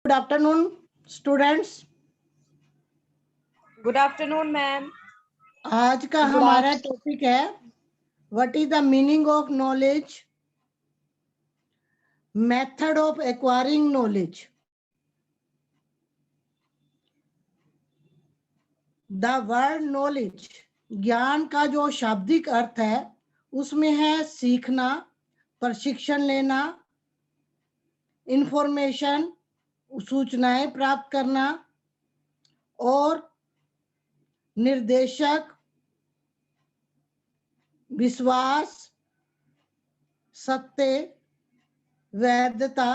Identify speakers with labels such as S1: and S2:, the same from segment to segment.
S1: Good afternoon students.
S2: Good afternoon ma'am.
S1: आज का हमारा टॉपिक है what is the meaning of knowledge, method of acquiring knowledge. The word knowledge, ज्ञान का जो शाब्दिक अर्थ है उसमें है सीखना, प्रशिक्षण लेना, इंफॉर्मेशन, सूचनाएं प्राप्त करना और निर्देशक, विश्वास, सत्य, वैधता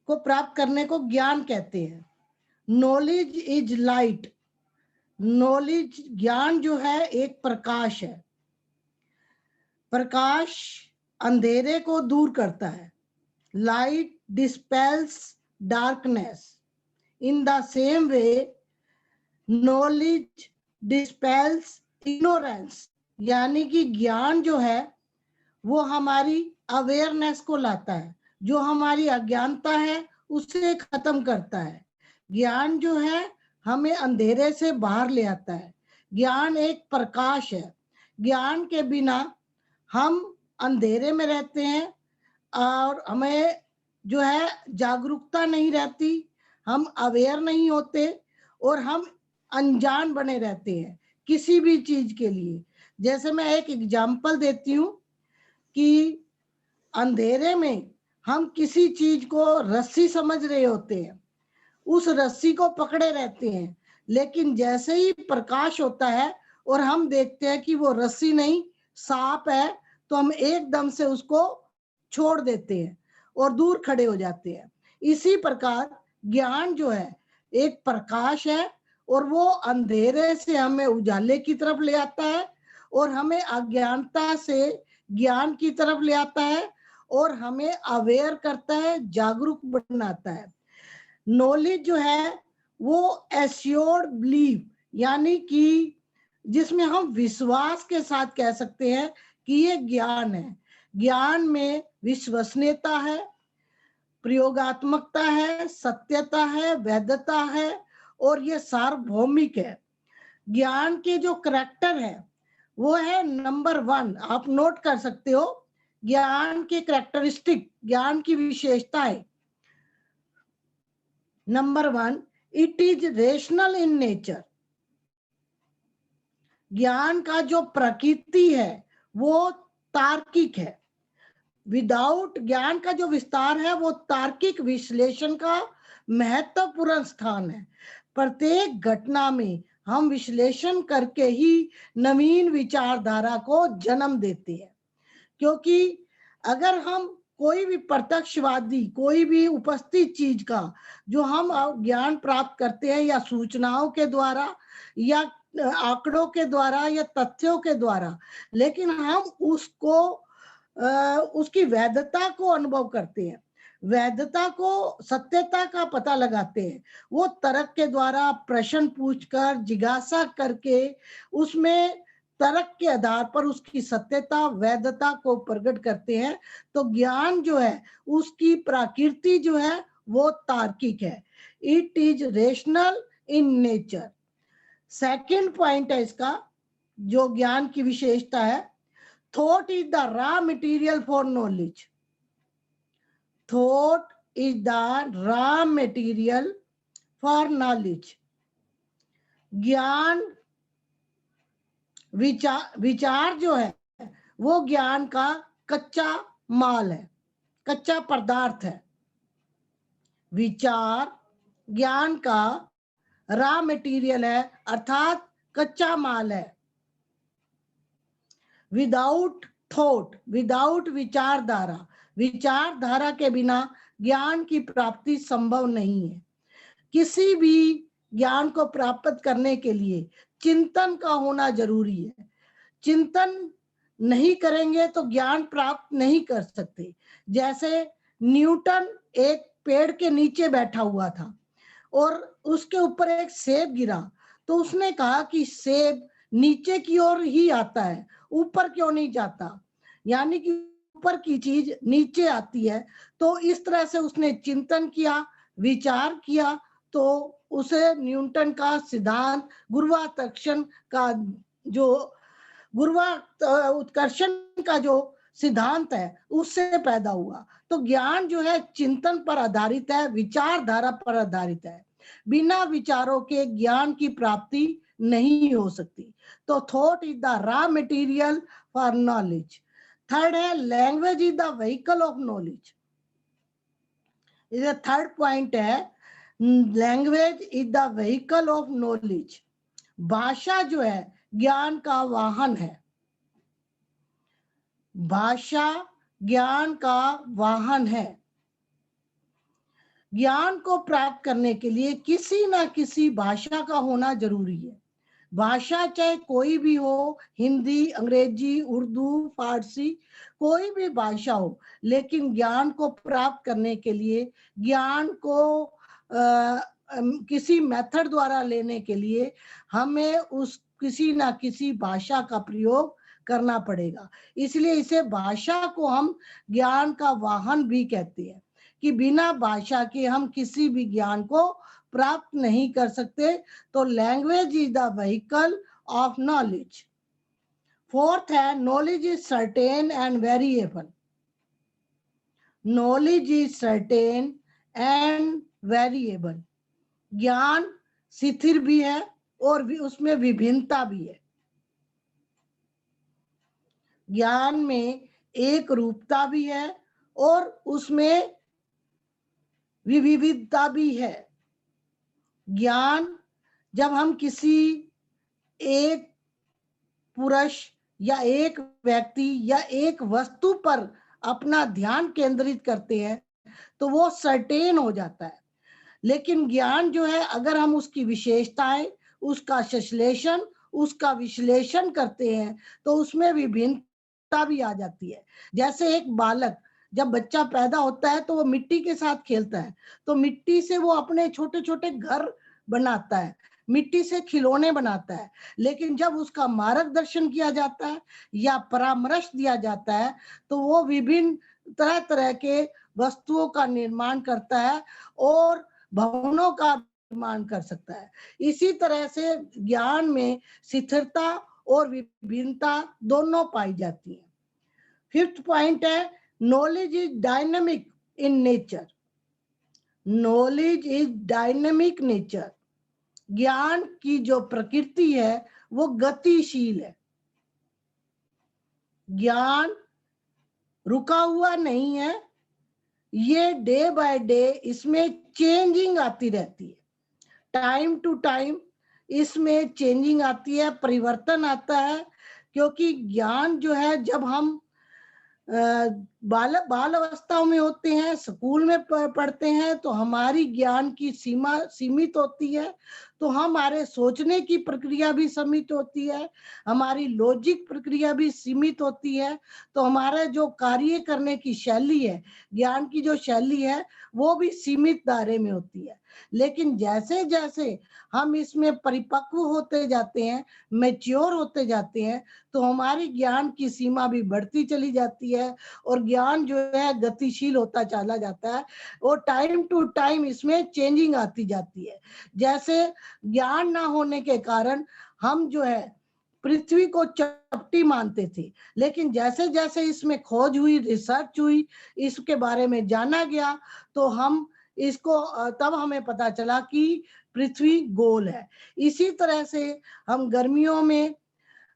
S1: को प्राप्त करने को ज्ञान कहते हैं। नॉलेज इज लाइट, नॉलेज ज्ञान जो है एक प्रकाश है। प्रकाश अंधेरे को दूर करता है। Light dispels darkness. In the same way knowledge dispels ignorance, यानी कि ज्ञान जो है वो हमारी अवेयरनेस को लाता है, जो हमारी अज्ञानता है उसे खत्म करता है। ज्ञान जो है हमें अंधेरे से बाहर ले आता है। ज्ञान एक प्रकाश है। ज्ञान के बिना हम अंधेरे में रहते हैं और हमें जो है जागरूकता नहीं रहती, हम अवेयर नहीं होते और हम अनजान बने रहते हैं किसी भी चीज के लिए। जैसे मैं एक एग्जांपल देती हूँ कि अंधेरे में हम किसी चीज को रस्सी समझ रहे होते हैं, उस रस्सी को पकड़े रहते हैं, लेकिन जैसे ही प्रकाश होता है और हम देखते हैं कि वो रस्सी नहीं सांप है तो हम एकदम से उसको छोड़ देते हैं और दूर खड़े हो जाते हैं। इसी प्रकार ज्ञान जो है एक प्रकाश है और वो अंधेरे से हमें उजाले की तरफ ले आता है और हमें अज्ञानता से ज्ञान की तरफ ले आता है और हमें अवेयर करता है, जागरूक बनाता है। नॉलेज जो है वो एश्योर्ड बिलीव, यानी कि जिसमें हम विश्वास के साथ कह सकते हैं कि ये ज्ञान है। ज्ञान में विश्वसनीयता है, प्रयोगात्मकता है, सत्यता है, वैधता है और ये सार्वभौमिक है। ज्ञान के जो करैक्टर है वो है नंबर 1, आप नोट कर सकते हो। ज्ञान के करैक्टरिस्टिक, ज्ञान की विशेषताएं। Number 1, it is rational in nature. ज्ञान का जो प्रकृति है वो तार्किक है। विदाउट ज्ञान का जो विस्तार है वो तार्किक विश्लेषण का महत्वपूर्ण स्थान है। प्रत्येक घटना में हम विश्लेषण करके ही नवीन विचारधारा को जन्म देते हैं, क्योंकि अगर हम कोई भी प्रत्यक्षवादी, कोई भी उपस्थित चीज का जो हम ज्ञान प्राप्त करते हैं या सूचनाओं के द्वारा या आंकड़ों के द्वारा या तथ्यों के द्वारा, लेकिन हम उसको उसकी वैधता को अनुभव करते हैं, वैधता को, सत्यता का पता लगाते हैं। वो तर्क के द्वारा प्रश्न पूछकर, जिज्ञासा करके उसमें तर्क के आधार पर उसकी सत्यता, वैधता को प्रकट करते हैं। तो ज्ञान जो है उसकी प्रकृति जो है वो तार्किक है। It is rational in nature. Second point है इसका, जो ज्ञान की विशेषता है, thought is the raw material for knowledge. Thought is the raw material for knowledge. ज्ञान, विचार जो है वो ज्ञान का कच्चा माल है, कच्चा पदार्थ है। विचार ज्ञान का रॉ मटेरियल है, अर्थात कच्चा माल है। विदाउट थॉट, विदाउट विचारधारा, विचारधारा के बिना ज्ञान की प्राप्ति संभव नहीं है। किसी भी ज्ञान को प्राप्त करने के लिए चिंतन का होना जरूरी है। चिंतन नहीं करेंगे तो ज्ञान प्राप्त नहीं कर सकते। जैसे न्यूटन एक पेड़ के नीचे बैठा हुआ था और उसके ऊपर एक सेब गिरा, तो उसने कहा कि सेब नीचे की ओर ही आता है, ऊपर क्यों नहीं जाता, यानी कि ऊपर की चीज नीचे आती है। तो इस तरह से उसने चिंतन किया, विचार किया तो उसे न्यूटन का सिद्धांत, गुरुत्वाकर्षण का जो उत्कर्षण का जो सिद्धांत है उससे पैदा हुआ। तो ज्ञान जो है चिंतन पर आधारित है, विचारधारा पर आधारित है। बिना विचारों के ज्ञान की प्राप्ति नहीं हो सकती। तो thought is the raw material for knowledge. Third है language is the vehicle of knowledge. ये थर्ड पॉइंट है, language is the vehicle of knowledge. भाषा जो है ज्ञान का वाहन है। भाषा ज्ञान का वाहन है। ज्ञान को प्राप्त करने के लिए किसी ना किसी भाषा का होना जरूरी है। भाषा चाहे कोई भी हो, हिंदी, अंग्रेजी, उर्दू, फारसी, कोई भी भाषा हो, लेकिन ज्ञान को प्राप्त करने के लिए, ज्ञान को किसी मेथड द्वारा लेने के लिए हमें उस किसी ना किसी भाषा का प्रयोग करना पड़ेगा। इसलिए इसे भाषा को हम ज्ञान का वाहन भी कहते हैं कि बिना भाषा के हम किसी भी ज्ञान को प्राप्त नहीं कर सकते। तो language is the vehicle of knowledge. Fourth है knowledge is certain and variable. Knowledge is certain and variable. ज्ञान स्थिर भी है और भी उसमें विभिन्नता भी है। ज्ञान में एक रूपता भी है और उसमें विविधता भी है। ज्ञान जब हम किसी एक पुरुष या एक व्यक्ति या एक वस्तु पर अपना ध्यान केंद्रित करते हैं तो वो सर्टेन हो जाता है। लेकिन ज्ञान जो है अगर हम उसकी विशेषताएं, उसका संश्लेषण, उसका विश्लेषण करते हैं तो उसमें विभिन्नता भी आ जाती है। जैसे एक बालक जब बच्चा पैदा होता है तो वो मिट्टी के साथ खेलता है, तो मिट्टी से वो अपने छोटे छोटे घर बनाता है, मिट्टी से खिलौने बनाता है। लेकिन जब उसका मार्गदर्शन किया जाता है या परामर्श दिया जाता है तो वो विभिन्न तरह तरह के वस्तुओं का निर्माण करता है और भवनों का निर्माण कर सकता है। इसी तरह से ज्ञान में स्थिरता और विभिन्नता दोनों पाई जाती है। फिफ्थ पॉइंट है knowledge is dynamic in nature. Knowledge is dynamic nature. ज्ञान की जो प्रकृति है वो गतिशील है। ज्ञान रुका हुआ नहीं है, ये डे बाय डे इसमें चेंजिंग आती रहती है। टाइम टू टाइम इसमें चेंजिंग आती है, परिवर्तन आता है। क्योंकि ज्ञान जो है जब हम बाल अवस्थाओं में होते हैं, स्कूल में पढ़ते हैं तो हमारी ज्ञान की सीमा सीमित होती है, तो हमारे सोचने की प्रक्रिया भी सीमित होती है, हमारी लॉजिक प्रक्रिया भी सीमित होती है। तो हमारा जो कार्य करने की शैली है, ज्ञान की जो शैली है वो भी सीमित दायरे में होती है। लेकिन जैसे जैसे हम इसमें परिपक्व होते जाते हैं, मैच्योर होते जाते हैं, तो हमारी ज्ञान की सीमा भी बढ़ती चली जाती है और ज्ञान जो है गतिशील होता चला जाता है और टाइम टू टाइम इसमें चेंजिंग आती जाती है। जैसे ज्ञान ना होने के कारण हम जो है पृथ्वी को चपटी मानते थे, लेकिन जैसे जैसे इसमें खोज हुई, रिसर्च हुई, इसके बारे में जाना गया तो हम इसको तब हमें पता चला कि पृथ्वी गोल है। इसी तरह से हम गर्मियों में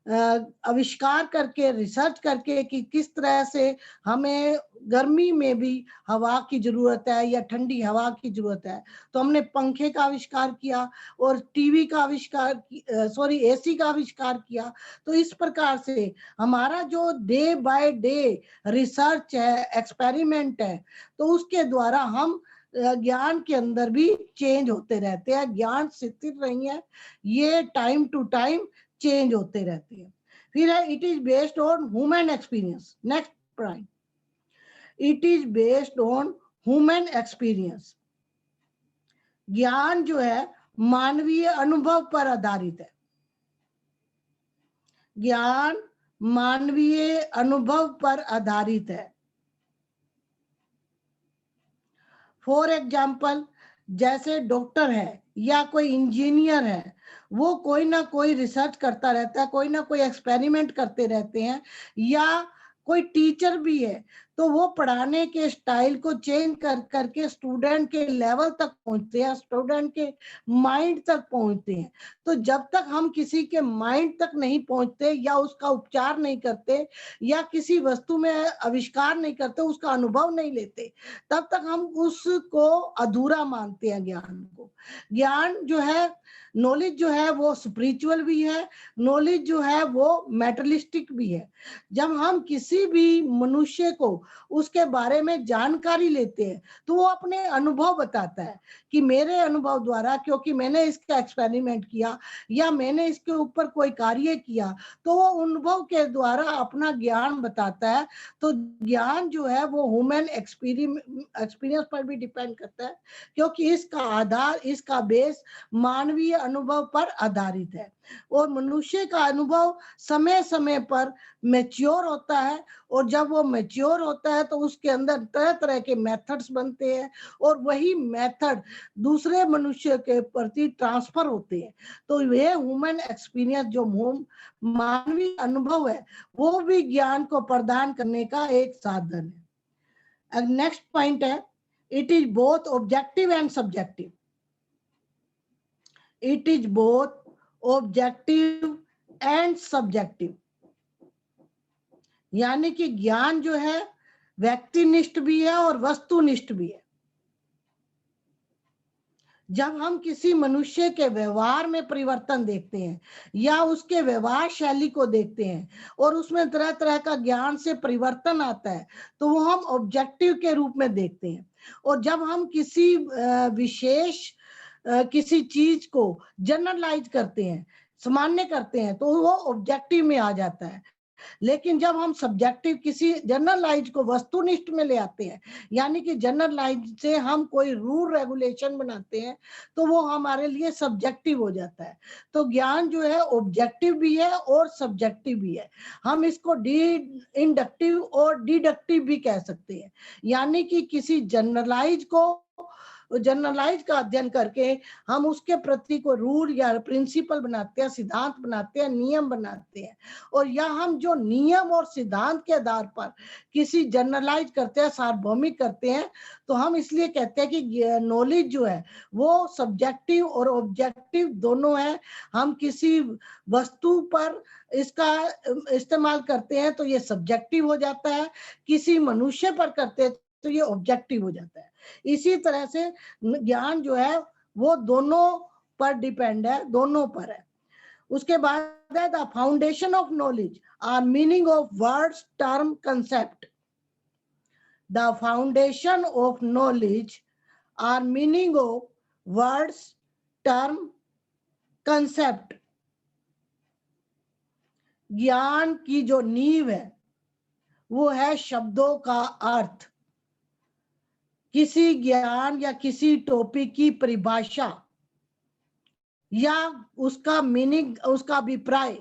S1: आविष्कार करके, रिसर्च करके कि किस तरह से हमें गर्मी में भी हवा की जरूरत है या ठंडी हवा की जरूरत है, तो हमने पंखे का आविष्कार किया और टीवी का आविष्कार, एसी का आविष्कार किया। तो इस प्रकार से हमारा जो डे बाय डे रिसर्च है, एक्सपेरिमेंट है, तो उसके द्वारा हम ज्ञान के अंदर भी चेंज होते रहते हैं। ज्ञान स्थिर नहीं है, ये टाइम टू टाइम चेंज होते रहते हैं। फिर है it is based on human experience. Next point, it is based on human experience. ज्ञान जो है मानवीय अनुभव पर आधारित है। ज्ञान मानवीय अनुभव पर आधारित है। फॉर एग्जाम्पल, जैसे डॉक्टर है या कोई इंजीनियर है, वो कोई ना कोई रिसर्च करता रहता है, कोई ना कोई एक्सपेरिमेंट करते रहते हैं, या कोई टीचर भी है तो वो पढ़ाने के स्टाइल को चेंज कर करके स्टूडेंट के लेवल तक पहुंचते हैं, स्टूडेंट के माइंड तक पहुंचते हैं। तो जब तक हम किसी के माइंड तक नहीं पहुंचते या उसका उपचार नहीं करते या किसी वस्तु में आविष्कार नहीं करते, उसका अनुभव नहीं लेते, तब तक हम उसको अधूरा मानते हैं ज्ञान को। ज्ञान जो है, नॉलेज जो है वो स्पिरिचुअल भी है, नॉलेज जो है वो मेटलिस्टिक भी है। जब हम किसी भी मनुष्य को उसके बारे में जानकारी लेते हैं तो वो अपने अनुभव बताता है कि मेरे अनुभव द्वारा, क्योंकि मैंने इसका एक्सपेरिमेंट किया या मैंने इसके ऊपर कोई कार्य किया, तो वो अनुभव के द्वारा अपना ज्ञान बताता है। तो ज्ञान जो है वो ह्यूमन एक्सपीरियंस पर भी डिपेंड करता है, क्योंकि इसका आधार, इसका बेस मानवीय अनुभव पर आधारित है। और मनुष्य का अनुभव समय समय पर मैच्योर होता है, और जब वो मैच्योर होता है तो उसके अंदर तरह तरह के मेथड्स बनते हैं, और वही मेथड दूसरे मनुष्य के प्रति ट्रांसफर होते हैं। तो ये ह्यूमन एक्सपीरियंस जो मानवीय अनुभव है, वो भी ज्ञान को प्रदान करने का एक साधन है। नेक्स्ट पॉइंट है, it is both objective and subjective. It is both objective and subjective, यानी कि ज्ञान जो है व्यक्तिनिष्ठ भी है और वस्तुनिष्ठ भी है। जब हम किसी मनुष्य के व्यवहार में परिवर्तन देखते हैं या उसके व्यवहार शैली को देखते हैं और उसमें तरह तरह का ज्ञान से परिवर्तन आता है, तो वो हम ऑब्जेक्टिव के रूप में देखते हैं। और जब हम किसी विशेष किसी चीज को जनरलाइज करते हैं, सामान्य करते हैं, तो वो ऑब्जेक्टिव में आ जाता है। लेकिन जब हम सब्जेक्टिव किसी जनरलाइज को वस्तुनिष्ठ में ले आते हैं, यानी कि जनरलाइज से हम कोई रूल रेगुलेशन बनाते हैं, तो वो हमारे लिए सब्जेक्टिव हो जाता है। तो ज्ञान जो है ऑब्जेक्टिव भी है और सब्जेक्टिव भी है। हम इसको इंडक्टिव और डिडक्टिव भी कह सकते हैं, यानी कि किसी जनरलाइज का अध्ययन करके हम उसके प्रति को रूल या प्रिंसिपल बनाते हैं, सिद्धांत बनाते हैं, नियम बनाते हैं। और या हम जो नियम और सिद्धांत के आधार पर किसी जनरलाइज करते हैं, सार्वभौमिक करते हैं, तो हम इसलिए कहते हैं कि नॉलेज जो है वो सब्जेक्टिव और ऑब्जेक्टिव दोनों है। हम किसी वस्तु पर इसका इस्तेमाल करते हैं तो ये सब्जेक्टिव हो जाता है, किसी मनुष्य पर करते हैं तो ये ऑब्जेक्टिव हो जाता है। इसी तरह से ज्ञान जो है वो दोनों पर डिपेंड है, दोनों पर है। उसके बाद है the foundation of knowledge are meaning of words, term, concept. The foundation of knowledge are meaning of words, term, concept. ज्ञान की जो नींव है वो है शब्दों का अर्थ। किसी ज्ञान या किसी टॉपिक की परिभाषा या उसका मीनिंग, उसका अभिप्राय,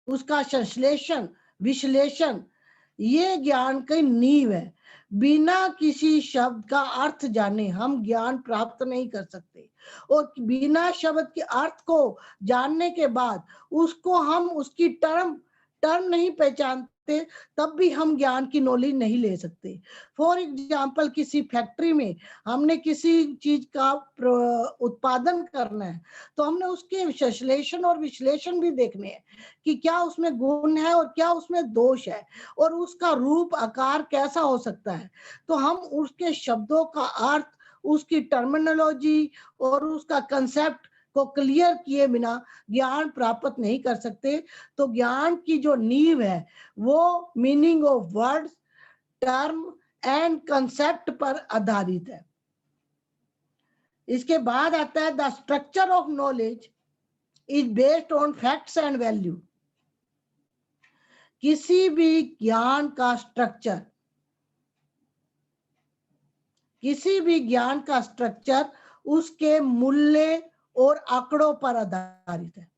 S1: उसका संश्लेषण, विश्लेषण, ये ज्ञान की नींव है। बिना किसी शब्द का अर्थ जाने हम ज्ञान प्राप्त नहीं कर सकते, और बिना शब्द के अर्थ को जानने के बाद उसको हम उसकी टर्म नहीं पहचानते, तब भी हम ज्ञान की नॉलेज नहीं ले सकते। फॉर एग्जाम्पल, किसी फैक्ट्री में हमने किसी चीज का उत्पादन करना है, तो हमने उसके संश्लेषण और विश्लेषण भी देखने हैं कि क्या उसमें गुण है और क्या उसमें दोष है, और उसका रूप आकार कैसा हो सकता है। तो हम उसके शब्दों का अर्थ, उसकी टर्मिनोलॉजी और उसका कंसेप्ट को क्लियर किए बिना ज्ञान प्राप्त नहीं कर सकते। तो ज्ञान की जो नींव है वो meaning of words, term and concept पर आधारित है। इसके बाद आता है the structure of knowledge is based on facts and value. किसी भी ज्ञान का स्ट्रक्चर, किसी भी ज्ञान का स्ट्रक्चर उसके मूल्य और आंकड़ों पर आधारित है।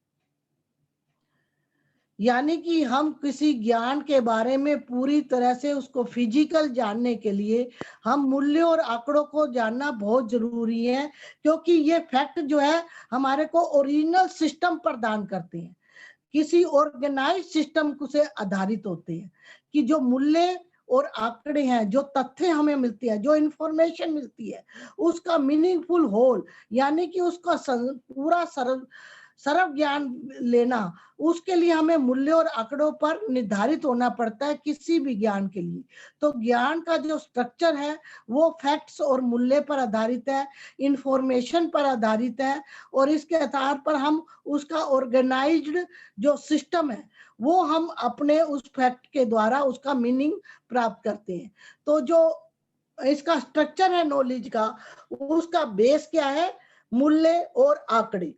S1: यानी कि हम किसी ज्ञान के बारे में पूरी तरह से उसको फिजिकल जानने के लिए हम मूल्यों और आंकड़ों को जानना बहुत जरूरी है, क्योंकि ये फैक्ट जो है हमारे को ओरिजिनल सिस्टम प्रदान करते हैं, किसी ऑर्गेनाइज सिस्टम से आधारित होते हैं, कि जो मूल्य और आंकड़े हैं, जो तथ्य हमें मिलती है, जो इंफॉर्मेशन मिलती है, उसका मीनिंगफुल होल, यानी कि उसका पूरा सरल सर्व ज्ञान लेना, उसके लिए हमें मूल्यों और आंकड़ों पर निर्धारित होना पड़ता है किसी भी ज्ञान के लिए। तो ज्ञान का जो स्ट्रक्चर है वो फैक्ट्स और मूल्य पर आधारित है, इंफॉर्मेशन पर आधारित है, और इसके आधार पर हम उसका ऑर्गेनाइज्ड जो सिस्टम है वो हम अपने उस फैक्ट के द्वारा उसका मीनिंग प्राप्त करते हैं। तो जो इसका स्ट्रक्चर है नॉलेज का, उसका बेस क्या है? मूल्य और आंकड़े।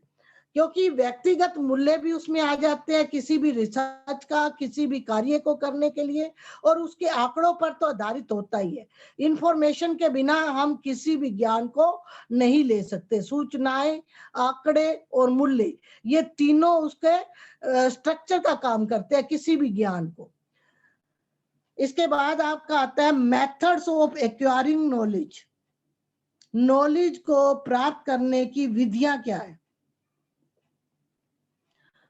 S1: क्योंकि व्यक्तिगत मूल्य भी उसमें आ जाते हैं किसी भी रिसर्च का, किसी भी कार्य को करने के लिए, और उसके आंकड़ों पर तो आधारित होता ही है। इंफॉर्मेशन के बिना हम किसी भी ज्ञान को नहीं ले सकते। सूचनाएं, आंकड़े और मूल्य, ये तीनों उसके स्ट्रक्चर का काम करते हैं किसी भी ज्ञान को। इसके बाद आपका आता है methods of acquiring knowledge. Knowledge को प्राप्त करने की विधियां क्या है?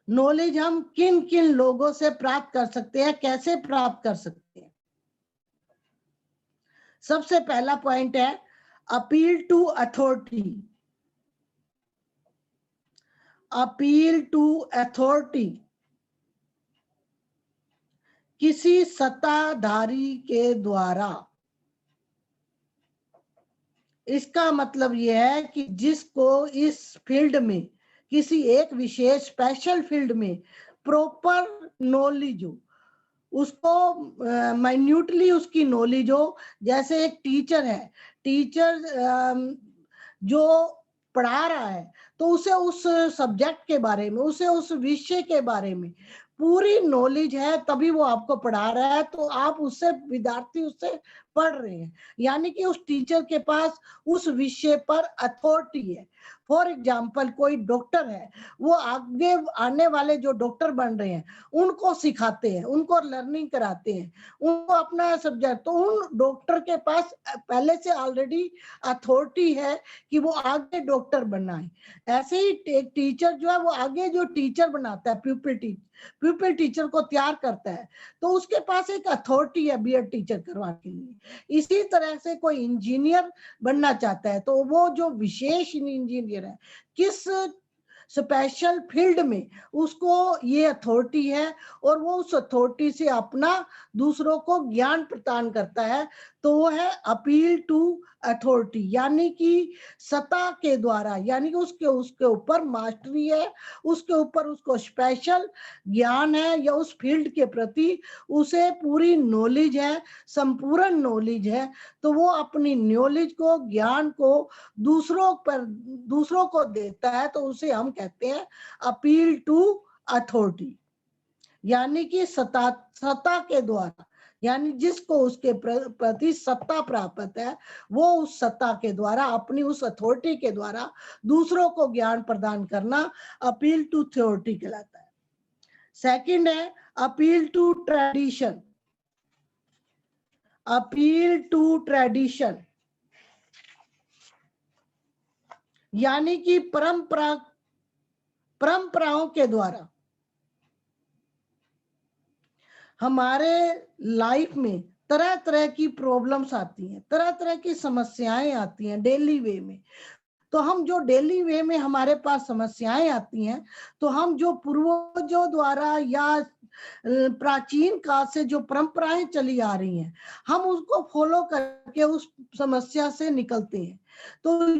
S1: नॉलेज हम किन किन लोगों से प्राप्त कर सकते हैं, कैसे प्राप्त कर सकते हैं? सबसे पहला पॉइंट है appeal to authority. Appeal to authority, किसी सत्ताधारी के द्वारा। इसका मतलब यह है कि जिसको इस फील्ड में, किसी एक विशेष स्पेशल फील्ड में प्रॉपर नॉलेज हो, उसको माइन्यूटली उसकी नॉलेज हो। जैसे एक टीचर है, टीचर जो पढ़ा रहा है, तो उसे उस सब्जेक्ट के बारे में, उसे उस विषय के बारे में पूरी नॉलेज है, तभी वो आपको पढ़ा रहा है। तो आप उससे, विद्यार्थी उससे पढ़ रहे हैं, यानी कि उस टीचर के पास उस विषय पर अथॉरिटी है। फॉर एग्जाम्पल, कोई डॉक्टर है, वो आगे आने वाले जो डॉक्टर बन रहे हैं उनको सिखाते हैं, उनको लर्निंग कराते हैं, उनको अपना सब्जेक्ट, तो उन डॉक्टर के पास पहले से ऑलरेडी अथॉरिटी है कि वो आगे डॉक्टर बनना है। ऐसे ही एक टीचर जो है वो आगे जो टीचर बनाता है, प्यूपिल टीचर को तैयार करता है, तो उसके पास एक अथॉरिटी है बीएड टीचर करवाने के लिए। इसी तरह से कोई इंजीनियर बनना चाहता है, तो वो जो विशेष इंजीनियर है, किस स्पेशल फील्ड में, उसको ये अथॉरिटी है, और वो उस अथॉरिटी से अपना दूसरों को ज्ञान प्रदान करता है। तो वो है अपील टू अथॉरिटी, यानी कि सत्ता के द्वारा, यानी कि उसके उसके ऊपर मास्टरी है, उसके ऊपर उसको स्पेशल ज्ञान है, या उस फील्ड के प्रति उसे पूरी नॉलेज है, संपूर्ण नॉलेज है। तो वो अपनी नॉलेज को, ज्ञान को दूसरों को देता है, तो उसे हम कहते हैं अपील टू अथॉरिटी, यानी कि सत्ता के द्वारा, यानी जिसको उसके प्रति सत्ता प्राप्त है, वो उस सत्ता के द्वारा, अपनी उस अथॉरिटी के द्वारा दूसरों को ज्ञान प्रदान करना अपील टू अथॉरिटी कहलाता है। सेकंड है appeal to tradition. Appeal to tradition यानी कि परंपराओं के द्वारा हमारे लाइफ में तरह तरह की प्रॉब्लम्स आती हैं, तरह तरह की समस्याएं आती हैं डेली वे में। तो हम जो डेली वे में हमारे पास समस्याएं आती हैं, तो हम जो पूर्वजों द्वारा या प्राचीन काल से जो परंपराएं चली आ रही हैं, हम उसको फॉलो करके उस समस्या से निकलते हैं। तो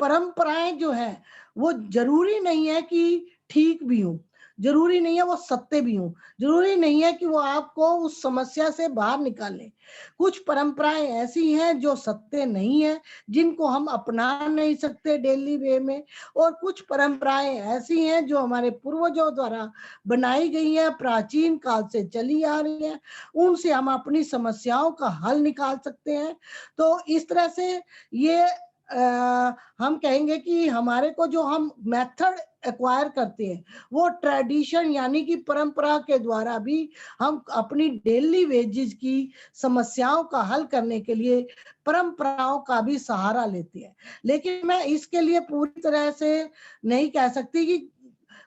S1: परंपराएं जो है वो जरूरी नहीं है कि ठीक भी हो, जरूरी नहीं है वो सत्य भी हो, जरूरी नहीं है कि वो आपको उस समस्या से बाहर निकाले। कुछ परंपराएं ऐसी हैं जो सत्य नहीं है, जिनको हम अपना नहीं सकते डेली वे में, और कुछ परंपराएं ऐसी हैं जो हमारे पूर्वजों द्वारा बनाई गई है, प्राचीन काल से चली आ रही है, उनसे हम अपनी समस्याओं का हल निकाल सकते हैं। तो इस तरह से ये हम कहेंगे कि हमारे को जो हम मेथड एक्वायर करते हैं वो ट्रेडिशन यानी कि परंपरा के द्वारा भी हम अपनी डेली वेजेस की समस्याओं का हल करने के लिए परंपराओं का भी सहारा लेते हैं। लेकिन मैं इसके लिए पूरी तरह से नहीं कह सकती कि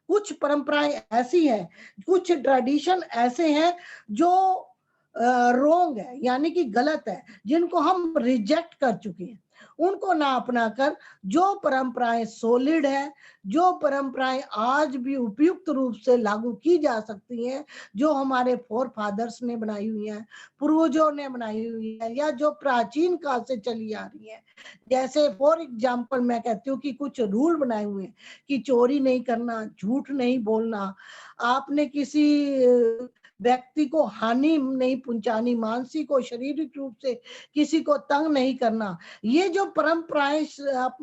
S1: कुछ परंपराएं ऐसी हैं, कुछ ट्रेडिशन ऐसे हैं जो रोंग है यानी कि गलत है, जिनको हम रिजेक्ट कर चुके हैं। उनको ना अपनाकर जो परंपराएं सॉलिड है, जो परंपराएं आज भी उपयुक्त रूप से लागू की जा सकती हैं, जो हमारे फोर फादर्स ने बनाई हुई हैं, पूर्वजों ने बनाई हुई है, या जो प्राचीन काल से चली आ रही है। जैसे फॉर एग्जाम्पल मैं कहती हूँ कि कुछ रूल बनाए हुए हैं कि चोरी नहीं करना, झूठ नहीं बोलना, आपने किसी व्यक्ति को हानि नहीं पहुंचानी, मानसिक और शारीरिक रूप से किसी को तंग नहीं करना। ये जो परंपराएं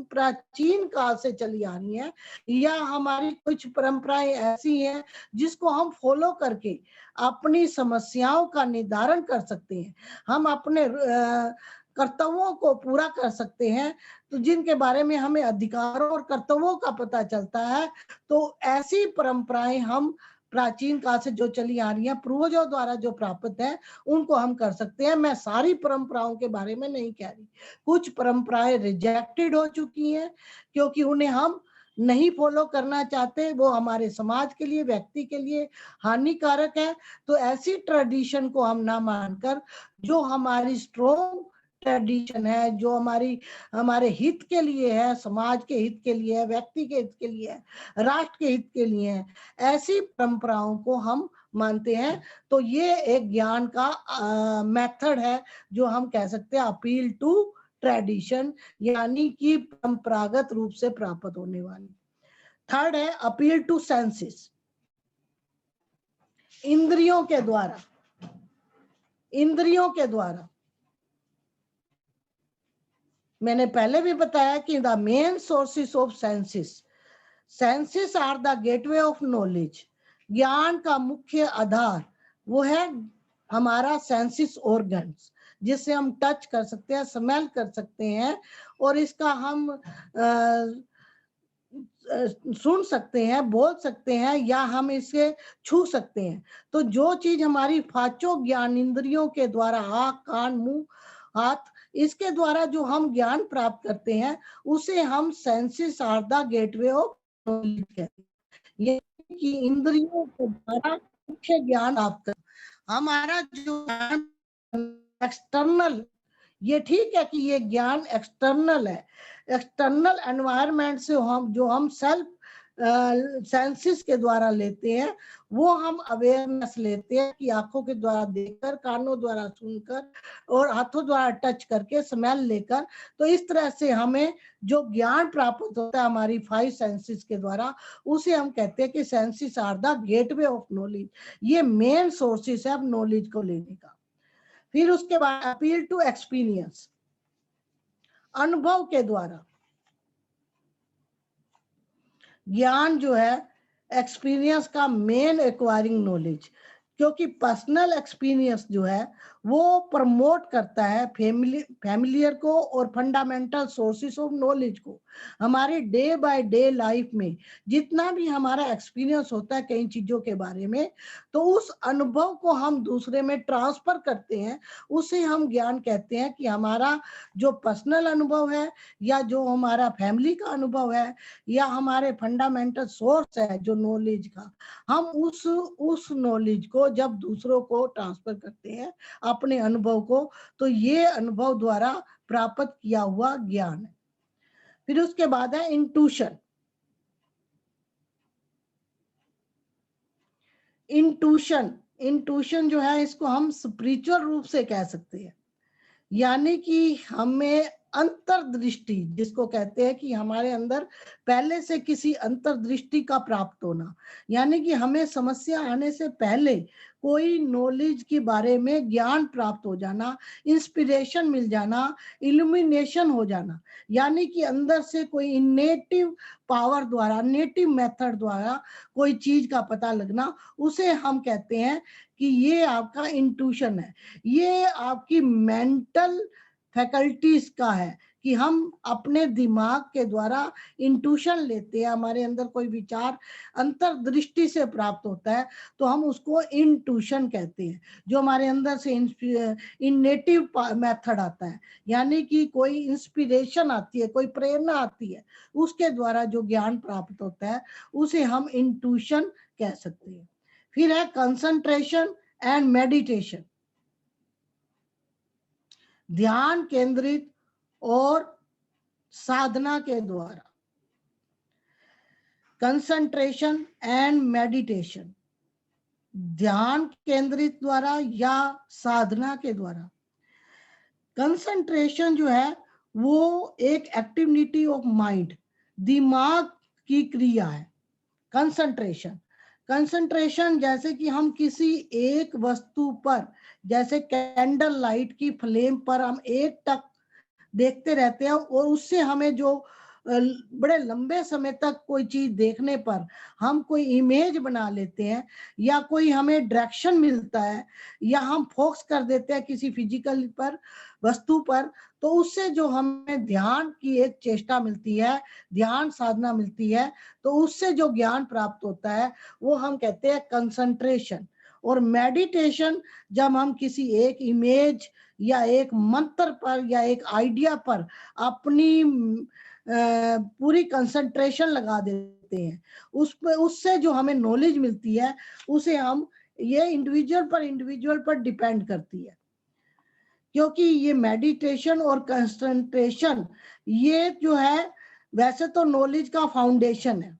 S1: प्राचीन काल से चली आ रही हैं, या हमारी कुछ परंपराएं ऐसी हैं जिसको हम फॉलो करके अपनी समस्याओं का निदान कर सकते हैं, हम अपने कर्तव्यों को पूरा कर सकते हैं, तो जिनके बारे में हमें अधिकारों और कर्तव्यों का पता चलता है, तो ऐसी परंपराएं हम प्राचीन काल से जो चली आ रही है, पूर्वजों द्वारा जो प्राप्त है, उनको हम कर सकते हैं। मैं सारी परंपराओं के बारे में नहीं कह रही, कुछ परंपराएं रिजेक्टेड हो चुकी हैं क्योंकि उन्हें हम नहीं फॉलो करना चाहते, वो हमारे समाज के लिए, व्यक्ति के लिए हानिकारक है। तो ऐसी ट्रेडिशन को हम ना मानकर जो हमारी स्ट्रॉन्ग ट्रेडिशन है, जो हमारे हित के लिए है, समाज के हित के लिए है, व्यक्ति के हित के लिए है, राष्ट्र के हित के लिए है, ऐसी परंपराओं को हम मानते हैं। तो ये एक ज्ञान का मेथड है जो हम कह सकते हैं अपील टू ट्रेडिशन, यानी कि परंपरागत रूप से प्राप्त होने वाली। थर्ड है अपील टू सेंसेस, इंद्रियों के द्वारा। इंद्रियों के द्वारा मैंने पहले भी बताया कि the main sources of senses are the gateway of knowledge. ज्ञान का मुख्य आधार वो है हमारा सेंसेस ऑर्गन्स, जिससे हम टच कर सकते हैं, स्मेल कर सकते हैं, और इसका हम सुन सकते हैं, बोल सकते हैं, या हम इसे छू सकते हैं। तो जो चीज हमारी पांचों ज्ञान इंद्रियों के द्वारा, आँख, कान, मुंह, हाथ, इसके द्वारा जो हम ज्ञान प्राप्त करते हैं, उसे हम senses are the gateway of knowledge कहते हैं। ये कि इंद्रियों के द्वारा मुख्य ज्ञान प्राप्त कर, हमारा जो ज्ञान एक्सटर्नल, ये ठीक है कि ये ज्ञान एक्सटर्नल है, एक्सटर्नल एनवायरनमेंट से हम सेल्फ सेंसेस के द्वारा लेते हैं, वो हम अवेयरनेस लेते हैं कि आंखों के द्वारा देखकर, कानों द्वारा सुनकर, और हाथों द्वारा टच करके, स्मेल लेकर। तो इस तरह से हमें जो ज्ञान प्राप्त होता है हमारी 5 सेंसेस के द्वारा, उसे हम कहते हैं कि senses are the gateway of knowledge. ये मेन सोर्सेस है नॉलेज को लेने का। फिर उसके बाद अपील टू एक्सपीरियंस, अनुभव के द्वारा। ज्ञान जो है एक्सपीरियंस का मेन एक्वायरिंग नॉलेज, क्योंकि पर्सनल एक्सपीरियंस जो है वो प्रमोट करता है फैमिलियर को और फंडामेंटल सोर्सेस ऑफ नॉलेज को। हमारे डे बाय डे लाइफ में जितना भी हमारा एक्सपीरियंस होता है कई चीजों के बारे में, तो उस अनुभव को हम दूसरे में ट्रांसफर करते हैं, उसे हम ज्ञान कहते हैं। कि हमारा जो पर्सनल अनुभव है, या जो हमारा फैमिली का अनुभव है, या हमारे फंडामेंटल सोर्स है जो नॉलेज का, हम उस नॉलेज को जब दूसरों को ट्रांसफर करते हैं, अपने अनुभव को, तो ये अनुभव द्वारा प्राप्त किया हुआ ज्ञान है। फिर उसके बाद है इंट्यूशन। इंट्यूशन जो है, इसको हम स्पिरिचुअल रूप से कह सकते हैं, यानी कि हमें अंतर्दृष्टि, जिसको कहते हैं कि हमारे अंदर पहले से किसी अंतर्दृष्टि का प्राप्त होना, यानी कि हमें समस्या आने से पहले कोई नॉलेज के बारे में ज्ञान प्राप्त हो जाना, इंस्पिरेशन मिल जाना, इल्यूमिनेशन हो जाना, यानी कि अंदर से कोई इनेटिव पावर द्वारा, नेटिव मेथड द्वारा कोई चीज का पता लगना, उसे हम कहते हैं कि ये आपका इंट्यूशन है। ये आपकी मेंटल फैकल्टीज का है, कि हम अपने दिमाग के द्वारा इंट्यूशन लेते हैं, हमारे अंदर कोई विचार अंतर्दृष्टि से प्राप्त होता है तो हम उसको इंट्यूशन कहते हैं। जो हमारे अंदर से इनेटिव मेथड आता है, यानी कि कोई इंस्पिरेशन आती है, कोई प्रेरणा आती है, उसके द्वारा जो ज्ञान प्राप्त होता है उसे हम इंट्यूशन कह सकते हैं। फिर है कंसंट्रेशन एंड मेडिटेशन, ध्यान केंद्रित और साधना के द्वारा। कंसंट्रेशन एंड मेडिटेशन, ध्यान केंद्रित द्वारा या साधना के द्वारा। कंसंट्रेशन जो है वो एक एक्टिविटी ऑफ माइंड, दिमाग की क्रिया है। कंसंट्रेशन, कंसंट्रेशन जैसे कि हम किसी एक वस्तु पर, जैसे कैंडल लाइट की फ्लेम पर हम एक टक देखते रहते हैं और उससे हमें जो बड़े लंबे समय तक कोई चीज देखने पर हम कोई इमेज बना लेते हैं, या कोई हमें डायरेक्शन मिलता है, या हम फोकस कर देते हैं किसी फिजिकल पर, वस्तु पर, तो उससे जो हमें ध्यान की एक चेष्टा मिलती है, ध्यान साधना मिलती है, तो उससे जो ज्ञान प्राप्त होता है वो हम कहते हैं कंसंट्रेशन। और मेडिटेशन, जब हम किसी एक इमेज या एक मंत्र पर या एक आइडिया पर अपनी पूरी कंसंट्रेशन लगा देते हैं, उस पे उससे जो हमें नॉलेज मिलती है उसे हम, ये इंडिविजुअल पर डिपेंड करती है, क्योंकि ये मेडिटेशन और कंसंट्रेशन ये जो है वैसे तो नॉलेज का फाउंडेशन है,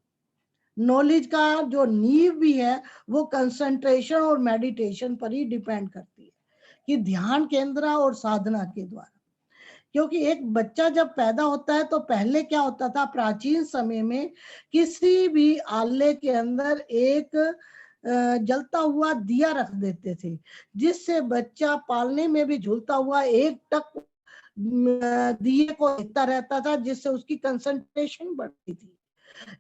S1: नॉलेज का जो नींव भी है वो कंसंट्रेशन और मेडिटेशन पर ही डिपेंड करती है, कि ध्यान केंद्र और साधना के द्वारा। क्योंकि एक बच्चा जब पैदा होता है तो पहले क्या होता था, प्राचीन समय में किसी भी आले के अंदर एक जलता हुआ दिया रख देते थे, जिससे बच्चा पालने में भी झूलता हुआ एक टक दिए को देखता रहता था, जिससे उसकी कंसंट्रेशन बढ़ती थी।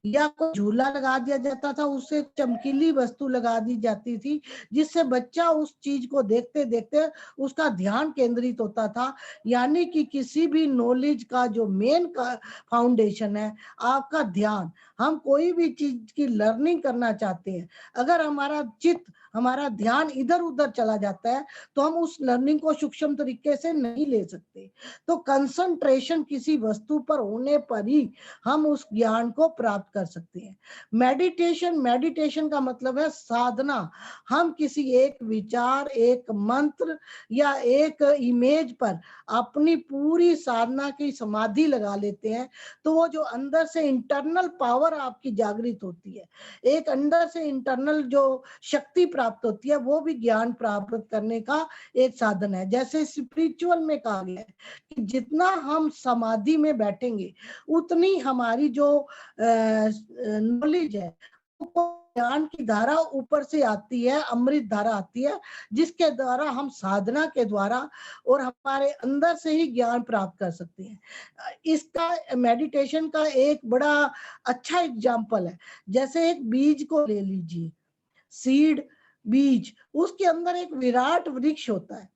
S1: या कोई झूला लगा दिया जाता था, उससे चमकीली वस्तु लगा दी जाती थी, जिससे बच्चा उस चीज को देखते देखते उसका ध्यान केंद्रित होता था। यानी कि किसी भी नॉलेज का जो मेन का फाउंडेशन है आपका ध्यान। हम कोई भी चीज की लर्निंग करना चाहते हैं, अगर हमारा चित्त, हमारा ध्यान इधर उधर चला जाता है तो हम उस लर्निंग को सूक्ष्म तरीके से नहीं ले सकते। तो कंसंट्रेशन किसी वस्तु पर होने पर ही हम उस ज्ञान को प्राप्त कर सकते हैं। मेडिटेशन, मेडिटेशन का मतलब है साधना। हम किसी एक विचार, एक मंत्र या एक इमेज पर अपनी पूरी साधना की समाधि लगा लेते हैं, तो वो जो अंदर से इंटरनल पावर आपकी जागृत होती है, एक अंदर से इंटरनल जो शक्ति प्राप्त होती है, वो भी ज्ञान प्राप्त करने का एक साधन है। जैसे स्पिरिचुअल में कहा गया है कि जितना हम समाधि में बैठेंगे उतनी हमारी जो नॉलेज है, ज्ञान की धारा ऊपर से आती है, अमृत धारा आती है, जिसके द्वारा हम साधना के द्वारा और हमारे अंदर से ही ज्ञान प्राप्त कर सकते हैं। इसका मेडिटेशन का एक बड़ा अच्छा एग्जाम्पल है, जैसे एक बीज को ले लीजिए, सीड, बीज, उसके अंदर एक विराट वृक्ष होता है।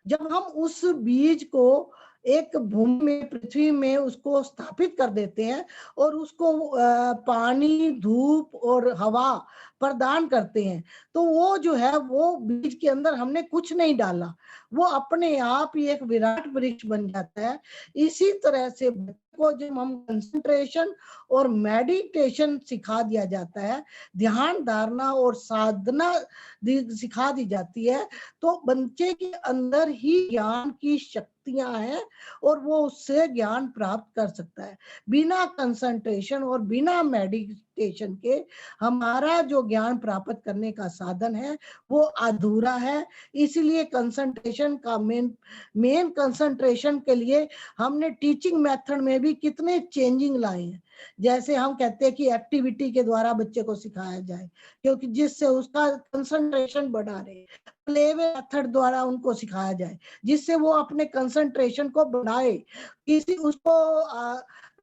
S1: जब हम उस बीज को एक भूमि में, पृथ्वी में उसको स्थापित कर देते हैं और उसको पानी, धूप और हवा प्रदान करते हैं, तो वो जो है, वो बीज के अंदर हमने कुछ नहीं डाला, वो अपने आप ही एक विराट वृक्ष बन जाता है। इसी तरह से को जब हम कंसंट्रेशन और मेडिटेशन सिखा दिया जाता है, ध्यान धारणा और साधना सिखा दी जाती है, तो बच्चे के अंदर ही ज्ञान की शक्तियां हैं और वो उससे ज्ञान प्राप्त कर सकता है। बिना कंसंट्रेशन और बिना मेडिटेशन के हमारा जो ज्ञान प्राप्त करने का साधन है वो अधूरा है। इसलिए कंसंट्रेशन का मेन कंसंट्रेशन के लिए हमने टीचिंग मेथड में भी कितने चेंजिंग लाए हैं। जैसे हम कहते हैं कि एक्टिविटी के द्वारा बच्चे को सिखाया जाए, क्योंकि जिससे उसका कंसंट्रेशन बढ़ा रहे। प्लेवे मेथड द्वारा उनको सिखाया जाए, जिससे वो अपने कंसंट्रेशन को बढ़ाए। किसी उसको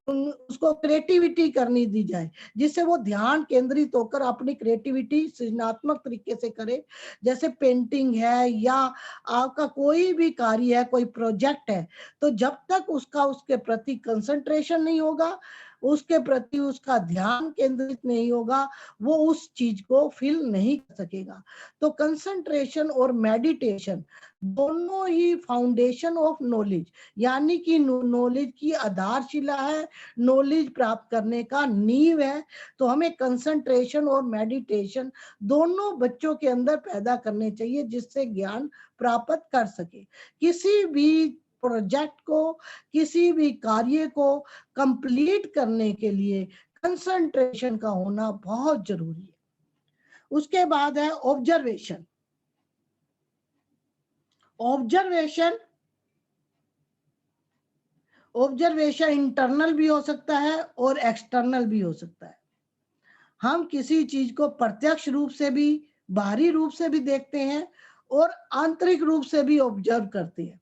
S1: उसको क्रिएटिविटी करनी दी जाए, जिससे वो ध्यान केंद्रित होकर अपनी क्रिएटिविटी सृजनात्मक तरीके से करे। जैसे पेंटिंग है या आपका कोई भी कार्य है, कोई प्रोजेक्ट है, तो जब तक उसका उसके प्रति कंसंट्रेशन नहीं होगा, उसके प्रति उसका ध्यान केंद्रित नहीं होगा, वो उस चीज को फील नहीं कर सकेगा। तो कंसंट्रेशन और मेडिटेशन दोनों ही फाउंडेशन ऑफ नॉलेज, यानी कि नॉलेज की आधारशिला है, नॉलेज प्राप्त करने का नींव है। तो हमें कंसंट्रेशन और मेडिटेशन दोनों बच्चों के अंदर पैदा करने चाहिए, जिससे ज्ञान प्राप्त कर सके। किसी भी प्रोजेक्ट को, किसी भी कार्य को कंप्लीट करने के लिए कंसंट्रेशन का होना बहुत जरूरी है। उसके बाद है ऑब्जर्वेशन। ऑब्जर्वेशन ऑब्जर्वेशन इंटरनल भी हो सकता है और एक्सटर्नल भी हो सकता है। हम किसी चीज को प्रत्यक्ष रूप से भी, बाहरी रूप से भी देखते हैं और आंतरिक रूप से भी ऑब्जर्व करते हैं।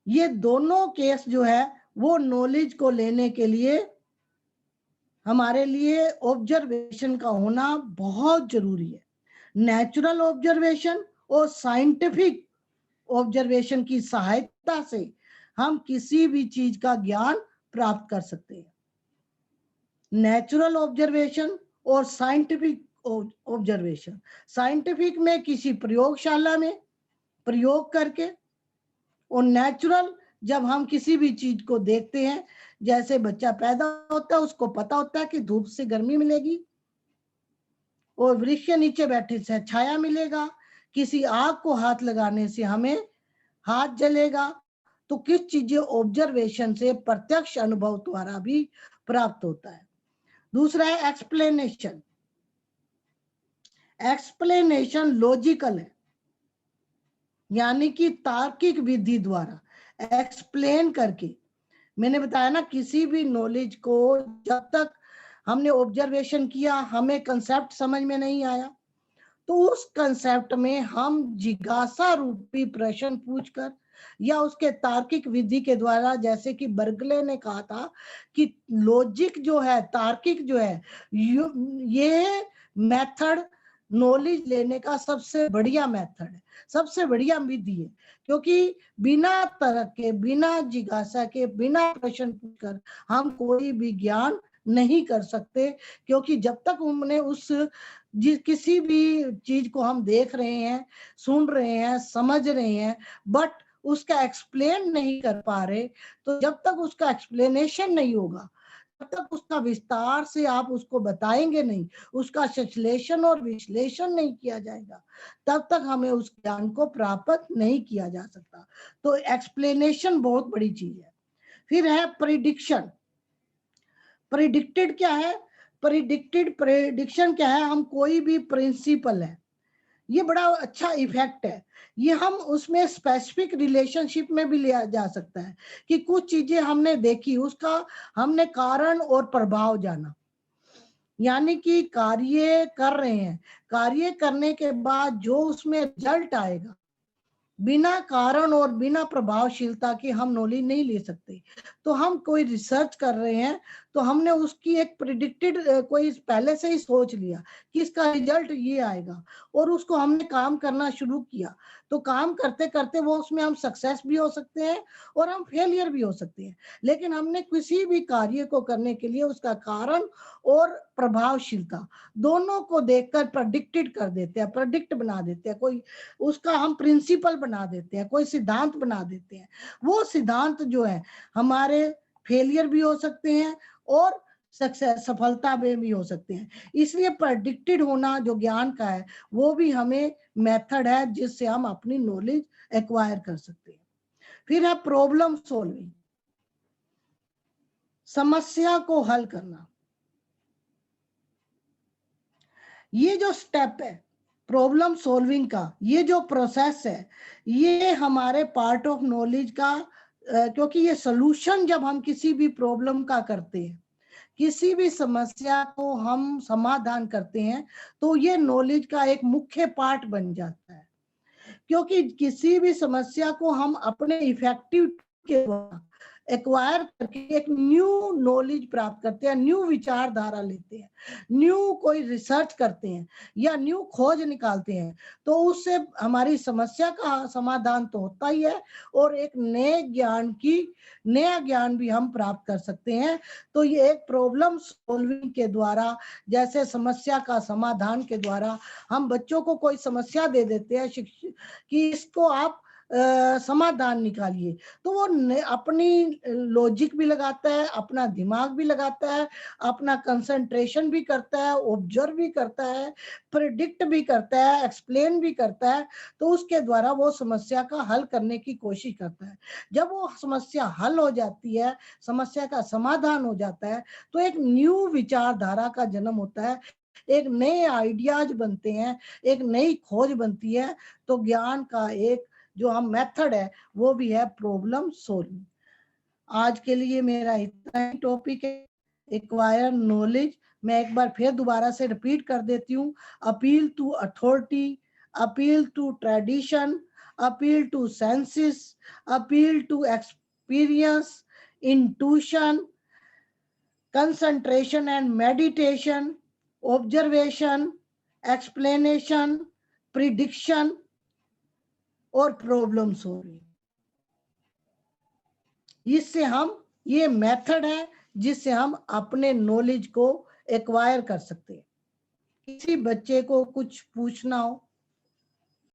S1: ये दोनों केस जो है वो नॉलेज को लेने के लिए हमारे लिए ऑब्जर्वेशन का होना बहुत जरूरी है। नेचुरल ऑब्जर्वेशन और साइंटिफिक ऑब्जर्वेशन की सहायता से हम किसी भी चीज का ज्ञान प्राप्त कर सकते हैं। नेचुरल ऑब्जर्वेशन और साइंटिफिक ऑब्जर्वेशन, साइंटिफिक में किसी प्रयोगशाला में प्रयोग करके, और नेचुरल जब हम किसी भी चीज को देखते हैं, जैसे बच्चा पैदा होता है, उसको पता होता है कि धूप से गर्मी मिलेगी और वृक्ष के नीचे बैठे से छाया मिलेगा, किसी आग को हाथ लगाने से हमें हाथ जलेगा। तो किस चीजें ऑब्जर्वेशन से, प्रत्यक्ष अनुभव द्वारा भी प्राप्त होता है। दूसरा है एक्सप्लेनेशन। एक्सप्लेनेशन लॉजिकल है, यानी कि तार्किक विधि द्वारा एक्सप्लेन करके। मैंने बताया ना, किसी भी नॉलेज को जब तक हमने ऑब्जर्वेशन किया, हमें कंसेप्ट समझ में नहीं आया, तो उस कंसेप्ट में हम जिज्ञासा रूपी प्रश्न पूछकर या उसके तार्किक विधि के द्वारा, जैसे कि बर्गले ने कहा था कि लॉजिक जो है, तार्किक जो है, ये मेथड नॉलेज लेने का सबसे बढ़िया मेथड है, सबसे बढ़िया विधि है। क्योंकि बिना तर्क के, बिना जिज्ञासा के, बिना प्रश्न पूछकर हम कोई भी ज्ञान नहीं कर सकते। क्योंकि जब तक हमने उस किसी भी चीज को हम देख रहे हैं, सुन रहे हैं, समझ रहे हैं, बट उसका एक्सप्लेन नहीं कर पा रहे, तो जब तक उसका एक्सप्लेनेशन नहीं होगा, तब तक उसका विस्तार से आप उसको बताएंगे नहीं, उसका संश्लेषण और विश्लेषण नहीं किया जाएगा, तब तक हमें उस ज्ञान को प्राप्त नहीं किया जा सकता। तो एक्सप्लेनेशन बहुत बड़ी चीज है। फिर है प्रिडिक्शन। प्रिडिक्टेड क्या है? प्रिडिक्शन क्या है? हम कोई भी प्रिंसिपल है, ये बड़ा अच्छा इफेक्ट है। ये हम उसमें स्पेसिफिक रिलेशनशिप में भी लिया जा सकता है कि कुछ चीजें हमने देखी, उसका हमने कारण और प्रभाव जाना, यानी कि कार्य कर रहे हैं, कार्य करने के बाद जो उसमें रिजल्ट आएगा, बिना कारण और बिना प्रभावशीलता के हम नॉलेज नहीं ले सकते। तो हम कोई रिसर्च कर रहे हैं, तो हमने उसकी एक प्रिडिक्टेड, कोई पहले से ही सोच लिया कि इसका रिजल्ट ये आएगा, और उसको हमने काम करना शुरू किया। तो काम करते करते वो उसमें हम सक्सेस भी हो सकते हैं और हम फेलियर भी हो सकते हैं। लेकिन हमने किसी भी कार्य को करने के लिए उसका कारण और प्रभावशीलता दोनों को देखकर प्रेडिक्टेड कर देते हैं, प्रेडिक्ट बना देते हैं, कोई उसका हम प्रिंसिपल बना देते हैं, कोई सिद्धांत बना देते हैं। वो सिद्धांत जो है हमारे फेलियर भी हो सकते हैं और सक्सेस, सफलता में भी हो सकते हैं। इसलिए प्रेडिक्टेड होना जो ज्ञान का है, वो भी हमें मेथड है जिससे हम अपनी नॉलेज एक्वायर कर सकते हैं। फिर है प्रॉब्लम सॉल्विंग, समस्या को हल करना। ये जो स्टेप है प्रॉब्लम सॉल्विंग का, ये जो प्रोसेस है, ये हमारे पार्ट ऑफ नॉलेज का, क्योंकि ये सॉल्यूशन जब हम किसी भी प्रॉब्लम का करते हैं, किसी भी समस्या को हम समाधान करते हैं, तो ये नॉलेज का एक मुख्य पार्ट बन जाता है। क्योंकि किसी भी समस्या को हम अपने इफेक्टिव के द्वारा एक्वायर करके एक न्यू नॉलेज प्राप्त करते हैं, न्यू विचारधारा लेते हैं, न्यू कोई रिसर्च करते हैं या न्यू खोज निकालते हैं, तो उससे हमारी समस्या का समाधान तो होता ही है और एक नया ज्ञान भी हम प्राप्त कर सकते हैं। तो ये एक प्रॉब्लम सॉल्विंग के द्वारा, जैसे समस्या का समाधान के द्वारा हम बच्चों को कोई समस्या दे देते हैं शिक्षक कि इसको आप समाधान निकालिए, तो वो अपनी लॉजिक भी लगाता है, अपना दिमाग भी लगाता है, अपना कंसंट्रेशन भी करता है, ऑब्जर्व भी करता है, प्रिडिक्ट भी करता है, एक्सप्लेन भी करता है, तो उसके द्वारा वो समस्या का हल करने की कोशिश करता है। जब वो समस्या हल हो जाती है, समस्या का समाधान हो जाता है, तो एक न्यू विचारधारा का जन्म होता है, एक नए आइडियाज बनते हैं, एक नई खोज बनती है। तो ज्ञान का एक जो हम मेथड है वो भी है प्रॉब्लम सॉल्विंग। आज के लिए मेरा इतना ही टॉपिक है, एक्वायर नॉलेज। मैं एक बार फिर दोबारा से रिपीट कर देती हूँ। Appeal to authority, appeal to tradition, appeal to senses, appeal to experience, intuition, concentration and meditation, observation, explanation, prediction और प्रॉब्लम सॉल्विंग। इससे हम, ये मेथड है जिससे हम अपने नॉलेज को एक्वायर कर सकते हैं। किसी बच्चे को कुछ पूछना हो